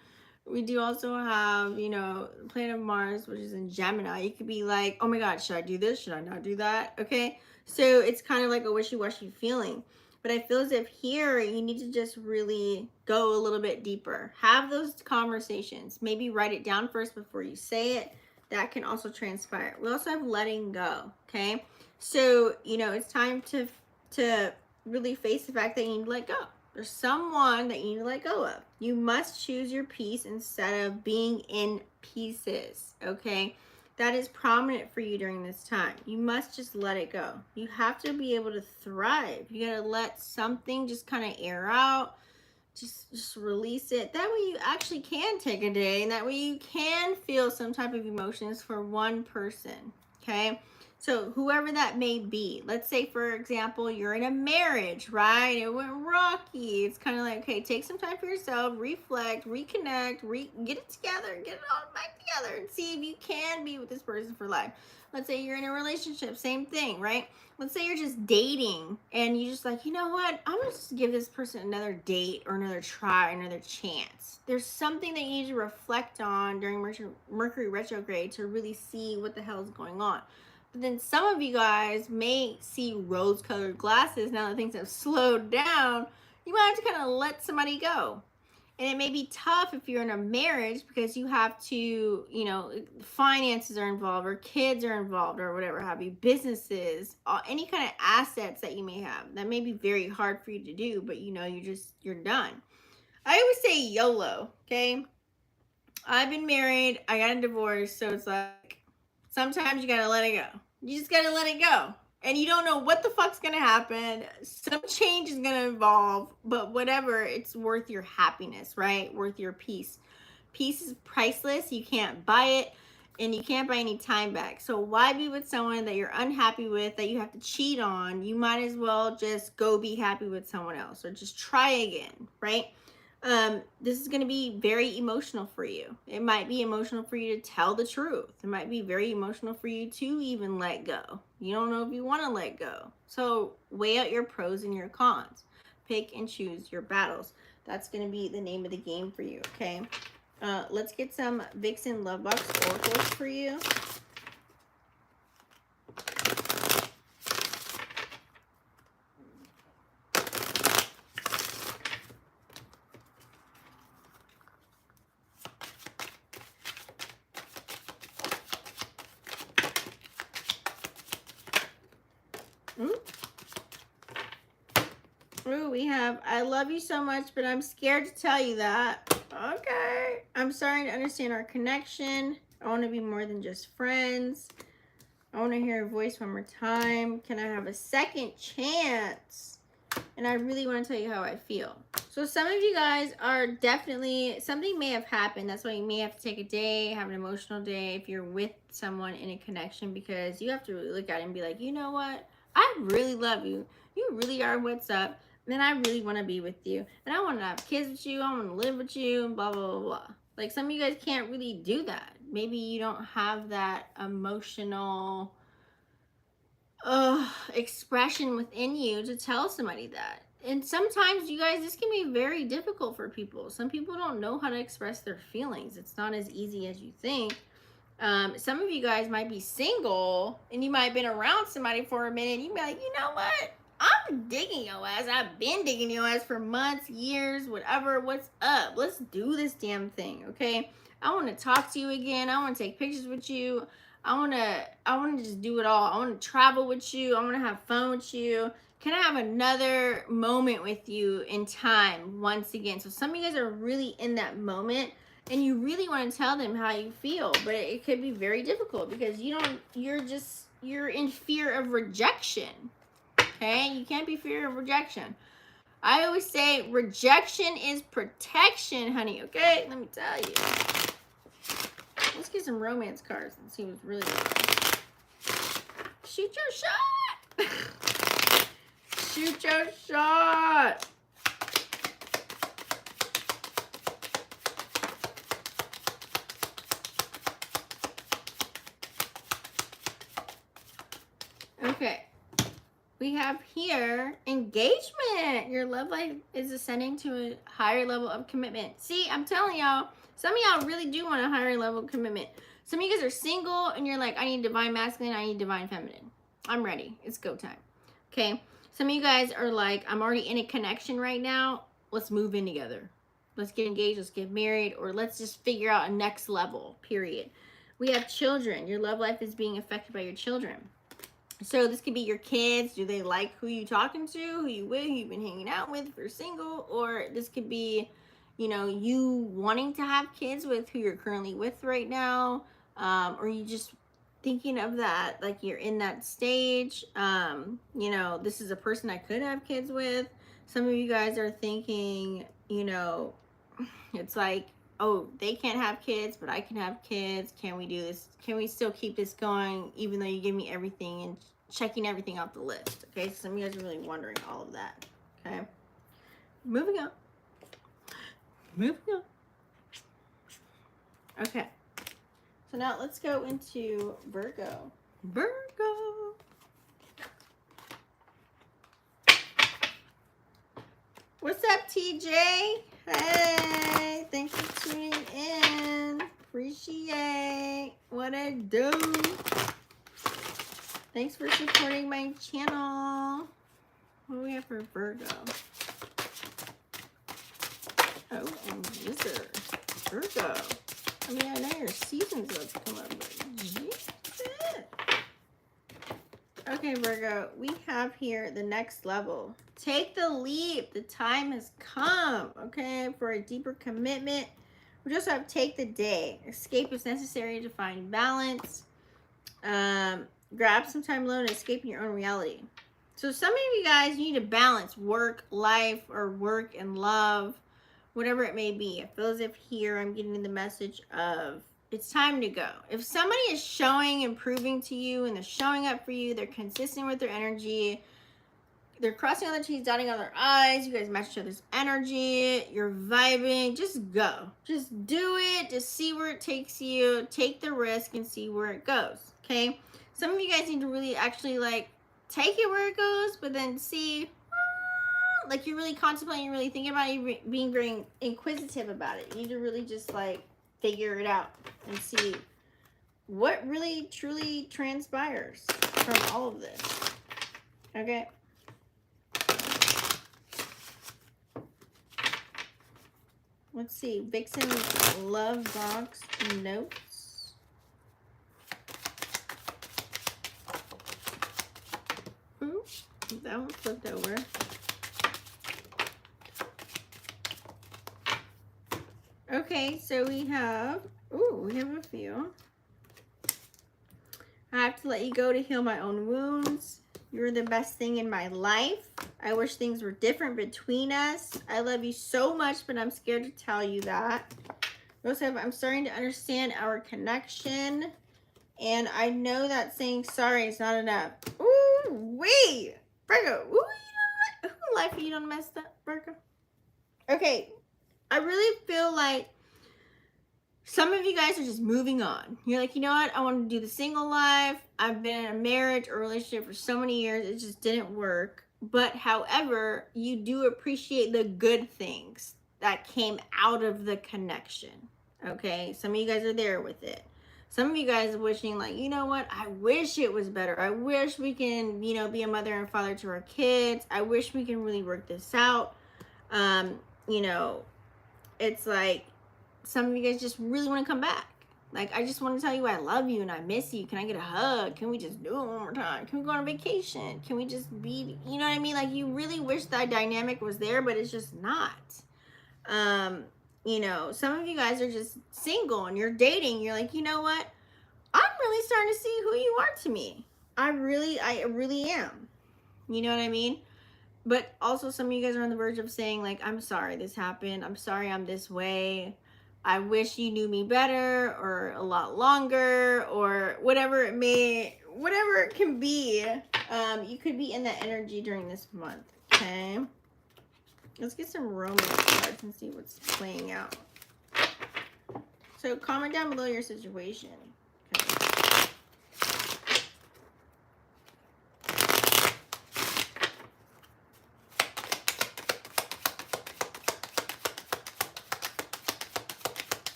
We do also have, the planet of Mars, which is in Gemini. You could be like, oh my God, should I do this? Should I not do that? Okay. So it's kind of like a wishy-washy feeling. But I feel as if here you need to just really go a little bit deeper. Have those conversations. Maybe write it down first before you say it. That can also transpire. We also have letting go. Okay. So, it's time to really face the fact that you need to let go. There's someone that you need to let go of. You must choose your peace instead of being in pieces, okay? That is prominent for you during this time. You must just let it go. You have to be able to thrive. You got to let something just kind of air out. Just release it. That way you actually can take a day, and that way you can feel some type of emotions for one person, okay? So whoever that may be, let's say for example, you're in a marriage, right? It went rocky. It's kind of like, okay, take some time for yourself, reflect, reconnect, get it together, get it all back together and see if you can be with this person for life. Let's say you're in a relationship, same thing, right? Let's say you're just dating and you just like, you know what? I'm going to just give this person another date or another try, another chance. There's something that you need to reflect on during Mercury retrograde to really see what the hell is going on. But then some of you guys may see rose-colored glasses now that things have slowed down. You might have to kind of let somebody go. And it may be tough if you're in a marriage because you have to, finances are involved or kids are involved or whatever have you, businesses, any kind of assets that you may have. That may be very hard for you to do, but you're done. I always say YOLO, okay? I've been married, I got a divorce, so it's like sometimes you gotta let it go. You just gotta let it go. And you don't know what the fuck's gonna happen. Some change is gonna involve, but whatever, it's worth your happiness, right? Worth your peace. Peace is priceless. You can't buy it, and you can't buy any time back. So why be with someone that you're unhappy with, that you have to cheat on? You might as well just go be happy with someone else or just try again, right? This is going to be very emotional for you. It might be emotional for you to tell the truth. It might be very emotional for you to even let go. You don't know if you want to let go. So weigh out your pros and your cons. Pick and choose your battles. That's going to be the name of the game for you, okay? Let's get some Vixen Love Box oracles for you. Ooh, we have, I love you so much, but I'm scared to tell you that. Okay. I'm starting to understand our connection. I want to be more than just friends. I want to hear your voice one more time. Can I have a second chance? And I really want to tell you how I feel. So some of you guys are definitely, something may have happened. That's why you may have to take a day, have an emotional day if you're with someone in a connection, because you have to really look at it and be like, you know what? I really love you. You really are what's up. And I really want to be with you. And I want to have kids with you. I want to live with you. And blah, blah, blah, blah. Like some of you guys can't really do that. Maybe you don't have that emotional expression within you to tell somebody that. And sometimes, you guys, this can be very difficult for people. Some people don't know how to express their feelings. It's not as easy as you think. Some of you guys might be single and you might have been around somebody for a minute. You be like, you know what? I'm digging your ass. I've been digging your ass for months, years, whatever. What's up? Let's do this damn thing, okay? I want to talk to you again. I want to take pictures with you. I want to just do it all. I want to travel with you. I want to have fun with you. Can I have another moment with you in time once again? So some of you guys are really in that moment and you really want to tell them how you feel, but it could be very difficult because you're in fear of rejection. Okay? You can't be fear of rejection. I always say rejection is protection, honey. Okay? Let me tell you. Let's get some romance cards and see what's really going on. Shoot your shot. Shoot your shot. Okay. We have here engagement. Your love life is ascending to a higher level of commitment. See, I'm telling y'all, some of y'all really do want a higher level of commitment. Some of you guys are single and you're like, I need divine masculine, I need divine feminine. I'm ready. It's go time. Okay. Some of you guys are like, I'm already in a connection right now. Let's move in together. Let's get engaged. Let's get married. Or let's just figure out a next level, period. We have children. Your love life is being affected by your children. So this could be your kids. Do they like who you talking to, who you with, who you've been hanging out with if you're single? Or this could be, you know, you wanting to have kids with who you're currently with right now. Or you just thinking of that, like you're in that stage. You know, this is a person I could have kids with. Some of you guys are thinking, you know, it's like, oh, they can't have kids, but I can have kids. Can we do this? Can we still keep this going even though you give me everything and checking everything off the list? Okay, so some of you guys are really wondering all of that. Okay, moving on. Moving on. Okay, so now let's go into Virgo. Virgo. What's up, TJ? Hey, thanks for tuning in. Appreciate what I do. Thanks for supporting my channel. What do we have for Virgo? Oh, and Wizard. Virgo. I mean, I know your season's about to come up, but Jesus. Okay, Virgo, we have here the next level. Take the leap. The time has come, okay, for a deeper commitment. We just have take the day. Escape is necessary to find balance. Grab some time alone and escape in your own reality. So some of you guys need to balance work, life, or work and love, whatever it may be. I feel as if here I'm getting the message of it's time to go. If somebody is showing and proving to you and they're showing up for you, they're consistent with their energy, they're crossing on their T's, dotting on their I's. You guys match each other's energy. You're vibing. Just go. Just do it. Just see where it takes you. Take the risk and see where it goes. Okay? Some of you guys need to really actually like take it where it goes, but then see, like you're really contemplating, you're really thinking about it, you're being very inquisitive about it. You need to really just like figure it out and see what really truly transpires from all of this. Okay? Let's see. Vixen's love box notes. Ooh, that one flipped over. Okay, so we have a few. I have to let you go to heal my own wounds. You're the best thing in my life. I wish things were different between us. I love you so much, but I'm scared to tell you that. We also have, I'm starting to understand our connection. And I know that saying sorry is not enough. Ooh, wait. Virgo. Ooh, who life you done messed up, Virgo? Okay. I really feel like some of you guys are just moving on. You're like, you know what? I want to do the single life. I've been in a marriage or relationship for so many years. It just didn't work. But however, you do appreciate the good things that came out of the connection. Okay? Some of you guys are there with it. Some of you guys are wishing like, you know what? I wish it was better. I wish we can, you know, be a mother and father to our kids. I wish we can really work this out. You know, it's like, some of you guys just really want to come back. Like, I just want to tell you I love you and I miss you. Can I get a hug? Can we just do it one more time? Can we go on a vacation? Can we just be, you know what I mean? Like, you really wish that dynamic was there, but it's just not. You know, some of you guys are just single and you're dating. You're like, you know what? I'm really starting to see who you are to me. I really am. You know what I mean? But also some of you guys are on the verge of saying like, I'm sorry this happened. I'm sorry I'm this way. I wish you knew me better or a lot longer or whatever it can be. You could be in that energy during this month, okay? Let's get some romance cards and see what's playing out. So comment down below your situation. Okay.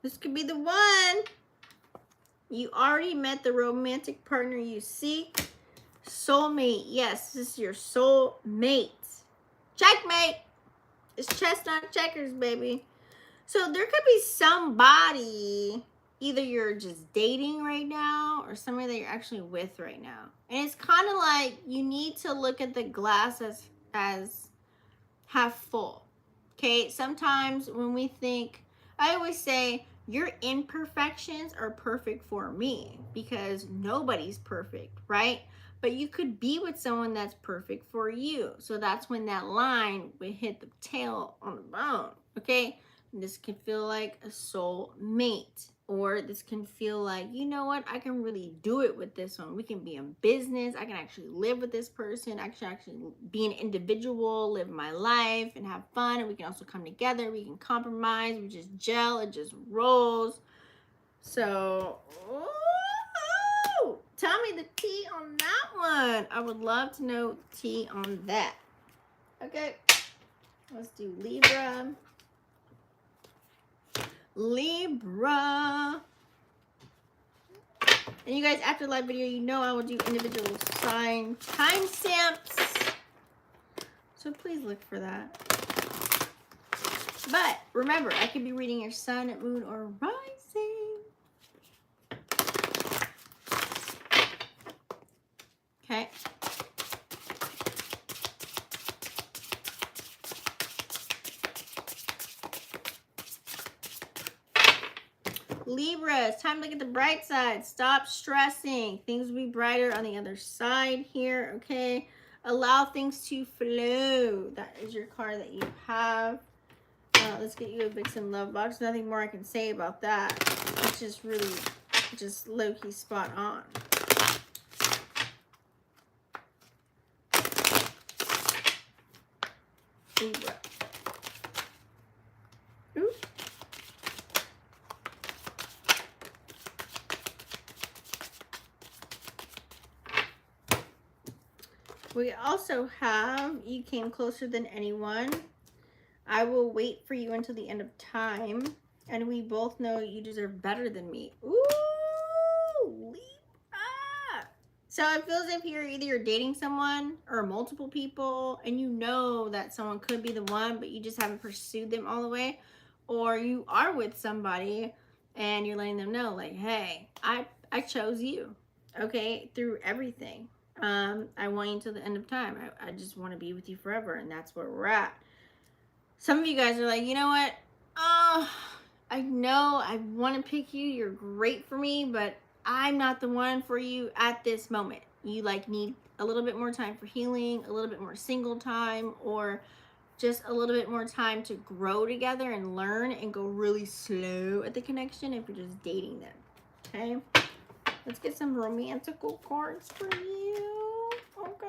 This could be the one. You already met the romantic partner you seek. Soulmate. Yes, this is your soulmate. Checkmate. It's chestnut checkers, baby. So there could be somebody, either you're just dating right now or somebody that you're actually with right now. And it's kind of like you need to look at the glass as half full. Okay? Sometimes when we think, I always say, your imperfections are perfect for me because nobody's perfect, right? But you could be with someone that's perfect for you. So that's when that line would hit the tail on the bone, okay? And this can feel like a soul mate. Or this can feel like, you know what? I can really do it with this one. We can be in business. I can actually live with this person. I can actually be an individual, live my life, and have fun. And we can also come together. We can compromise. We just gel. It just rolls. So, ooh, tell me the tea on that one. I would love to know the tea on that. Okay, let's do Libra. Libra. And you guys, after the live video, you know I will do individual sign timestamps. So please look for that. But remember, I could be reading your sun, moon, or rising. Okay. Libra, it's time to look at the bright side. Stop stressing. Things will be brighter on the other side here, okay? Allow things to flow. That is your card that you have. Let's get you a Vixen love box. Nothing more I can say about that. It's just really, just low-key spot on. Libra. Ooh. We also have, you came closer than anyone. I will wait for you until the end of time. And we both know you deserve better than me. Ooh, Libra. So it feels as if you're dating someone or multiple people, and you know that someone could be the one, but you just haven't pursued them all the way. Or you are with somebody and you're letting them know, like, hey, I chose you, okay, through everything. I want you until the end of time. I just want to be with you forever, and that's where we're at. Some of you guys are like, you know what? I know I want to pick you. You're great for me, but I'm not the one for you at this moment. You like need a little bit more time for healing, a little bit more single time, or just a little bit more time to grow together and learn and go really slow at the connection if you're just dating them. Okay? Let's get some romantical cards for you. Okay.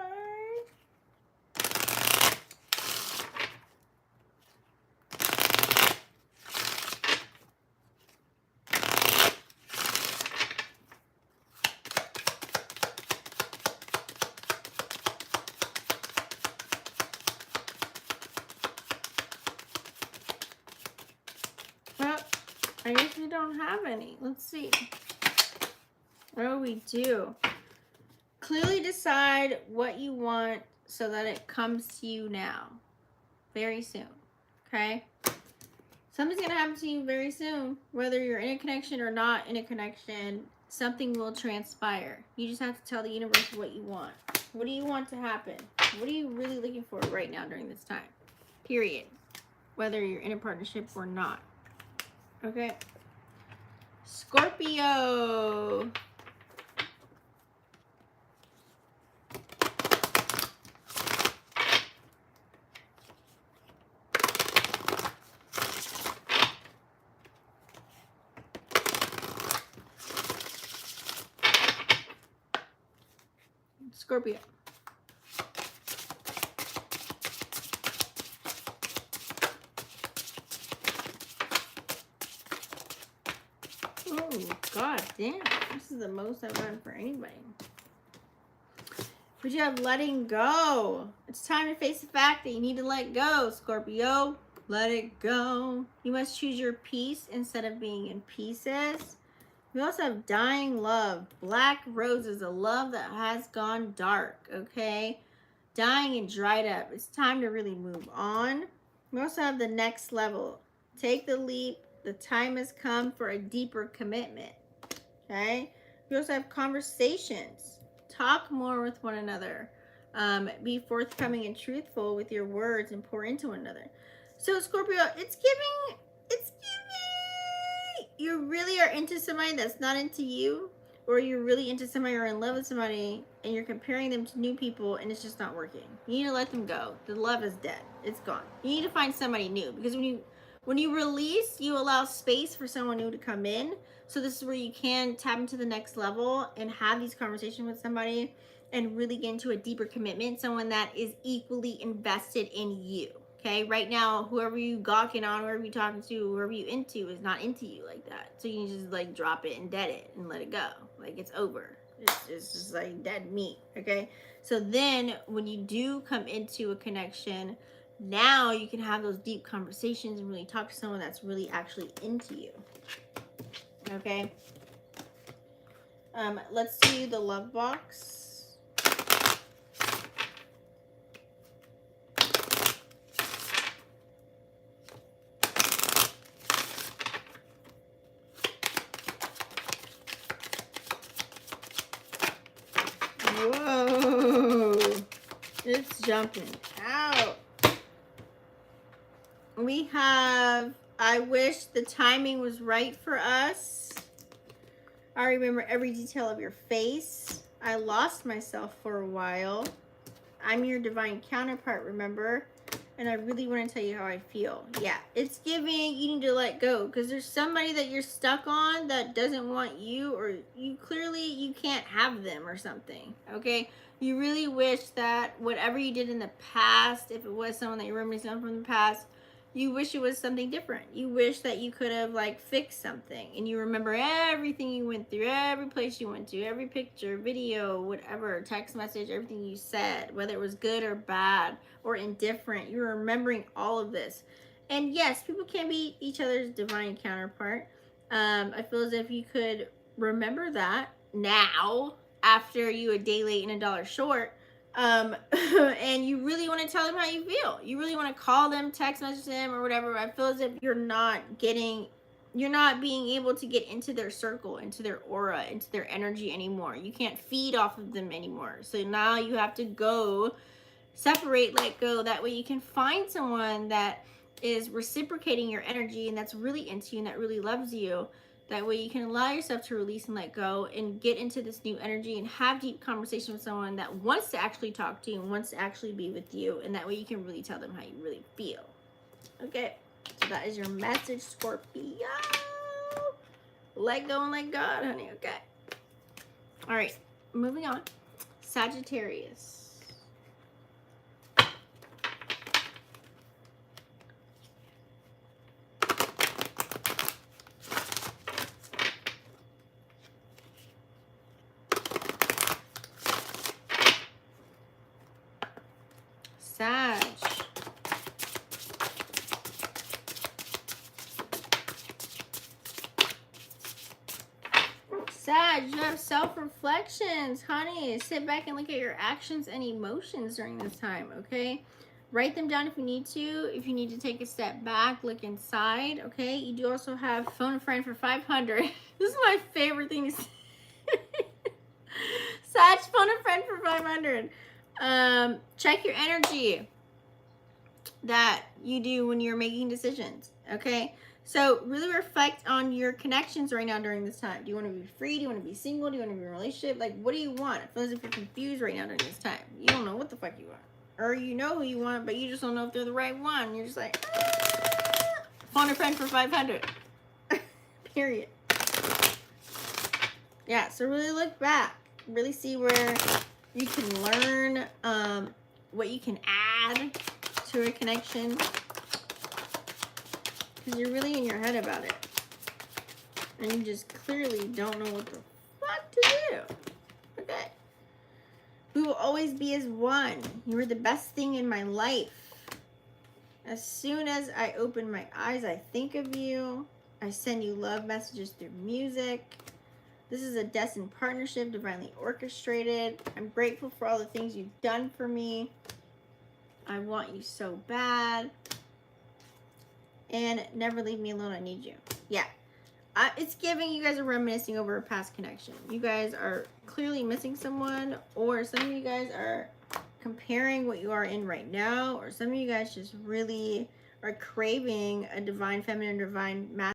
Well, I guess we don't have any. Let's see. Oh, we do. Clearly decide what you want so that it comes to you now. Very soon. Okay? Something's going to happen to you very soon. Whether you're in a connection or not in a connection, something will transpire. You just have to tell the universe what you want. What do you want to happen? What are you really looking for right now during this time? Period. Whether you're in a partnership or not. Okay? Scorpio. Scorpio. Oh, god damn. This is the most I've done for anybody. But you have letting go. It's time to face the fact that you need to let go, Scorpio. Let it go. You must choose your peace instead of being in pieces. We also have dying love. Black roses, a love that has gone dark, okay? Dying and dried up. It's time to really move on. We also have the next level. Take the leap. The time has come for a deeper commitment, okay? We also have conversations. Talk more with one another. Be forthcoming and truthful with your words and pour into one another. So, Scorpio, it's giving you really are into somebody that's not into you, or you're really into somebody or in love with somebody and you're comparing them to new people and it's just not working. You need to let them go. The love is dead. It's gone. You need to find somebody new, because when you release, you allow space for someone new to come in. So this is where you can tap into the next level and have these conversations with somebody and really get into a deeper commitment, someone that is equally invested in you. Okay, right now, whoever you gawking on, whoever you talking to, whoever you into is not into you like that. So you just like drop it and dead it and let it go. Like it's over. It's just like dead meat. Okay. So then when you do come into a connection, now you can have those deep conversations and really talk to someone that's really actually into you. Okay. Let's do the love box. Whoa, it's jumping out. We have, I wish the timing was right for us. I remember every detail of your face. I lost myself for a while. I'm your divine counterpart, remember? and I really want to tell you how I feel. Yeah, it's giving you need to let go, because there's somebody that you're stuck on that doesn't want you, or you clearly you can't have them or something. Okay, you really wish that whatever you did in the past, if it was someone that you're reminiscing on from the past, you wish it was something different. You wish that you could have like fixed something, and you remember everything you went through, every place you went to, every picture, video, whatever, text message, everything you said, whether it was good or bad or indifferent. You're remembering all of this. And yes, people can be each other's divine counterpart. I feel as if you could remember that now, after you a day late and a dollar short, and you really want to tell them how you feel. You really want to call them, text message them, or whatever. I feel as if you're not being able to get into their circle, into their aura, into their energy anymore. You can't feed off of them anymore. So now you have to go separate, let go. That way you can find someone that is reciprocating your energy and that's really into you and that really loves you. That way you can allow yourself to release and let go and get into this new energy and have deep conversation with someone that wants to actually talk to you and wants to actually be with you. And that way you can really tell them how you really feel. Okay, so that is your message, Scorpio. Let go and let God, honey. Okay. All right, moving on. Sagittarius. Sag. Sag, you have self-reflections, honey. Sit back and look at your actions and emotions during this time, okay? Write them down if you need to. If you need to take a step back, look inside, okay? You do also have phone a friend for 500. This is my favorite thing to say. Sag, phone a friend for 500. Check your energy that you do when you're making decisions, okay? So really reflect on your connections right now during this time. Do you want to be free? Do you want to be single? Do you want to be in a relationship? Like, what do you want? It feels as if you're confused right now during this time. You don't know what the fuck you want. Or you know who you want, but you just don't know if they're the right one. You're just like, phone a friend for 500. Period. Yeah, so really look back. Really see where you can learn what you can add to a connection. Because you're really in your head about it. And you just clearly don't know what the fuck to do. Okay. We will always be as one. You are the best thing in my life. As soon as I open my eyes, I think of you. I send you love messages through music. This is a destined partnership, divinely orchestrated. I'm grateful for all the things you've done for me. I want you so bad. And never leave me alone. I need you. Yeah. It's giving you guys are reminiscing over a past connection. You guys are clearly missing someone, or some of you guys are comparing what you are in right now, or some of you guys just really are craving a divine feminine, divine masculine